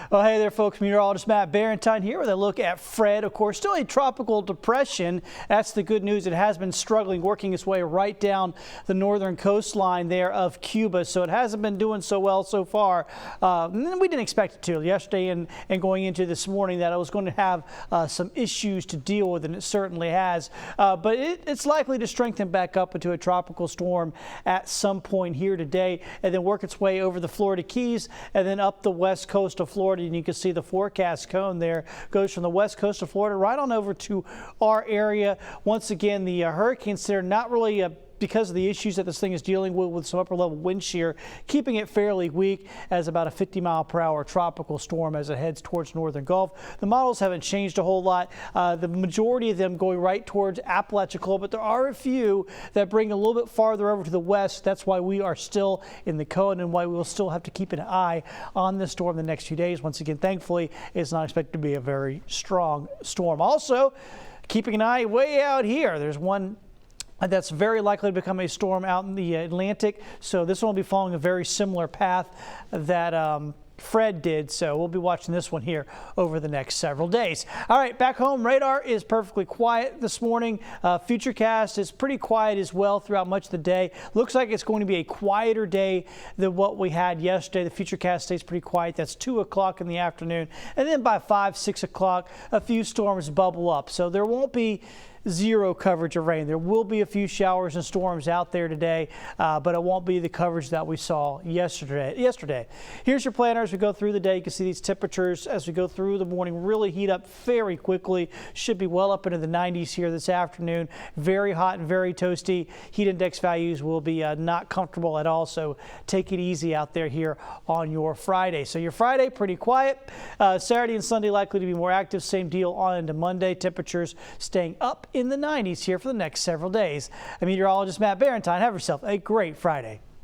Well, hey there, folks. Meteorologist Matt Barentine here with a look at Fred. Of course, still a tropical depression. That's the good news. It has been struggling, working its way right down the northern coastline there of Cuba. So it hasn't been doing so well so far. We didn't expect it to yesterday and going into this morning that it was going to have some issues to deal with, and it certainly has. But it's likely to strengthen back up into a tropical storm at some point here today and then work its way over the Florida Keys and then up the west coast of Florida. And you can see the forecast cone there goes from the west coast of Florida right on over to our area. Once again, the hurricanes there not really because of the issues that this thing is dealing with some upper level wind shear, keeping it fairly weak as about a 50-mile-per-hour tropical storm as it heads towards northern Gulf. The models haven't changed a whole lot. The majority of them going right towards Apalachicola, but there are a few that bring a little bit farther over to the west. That's why we are still in the cone and why we will still have to keep an eye on this storm the next few days. Once again, thankfully, it's not expected to be a very strong storm. Also, keeping an eye way out here. There's one that's very likely to become a storm out in the Atlantic. So this one will be following a very similar path that Fred did. So we'll be watching this one here over the next several days. All right, back home, radar is perfectly quiet this morning. FUTURECAST is pretty quiet as well throughout much of the day. Looks like it's going to be a quieter day than what we had yesterday. The FUTURECAST stays pretty quiet. That's 2 o'clock in the afternoon. And then by 5, 6 o'clock, a few storms bubble up. So there won't be zero coverage of rain. There will be a few showers and storms out there today, but it won't be the coverage that we saw yesterday. Here's your planner as we go through the day. You can see these temperatures as we go through the morning really heat up very quickly. Should be well up into the 90s here this afternoon. Very hot and very toasty. Heat index values will be not comfortable at all, so take it easy out there here on your Friday. So your Friday, pretty quiet. Saturday and Sunday likely to be more active. Same deal on into Monday. Temperatures staying up in the 90s here for the next several days. I'm meteorologist Matt Barentine. Have yourself a great Friday.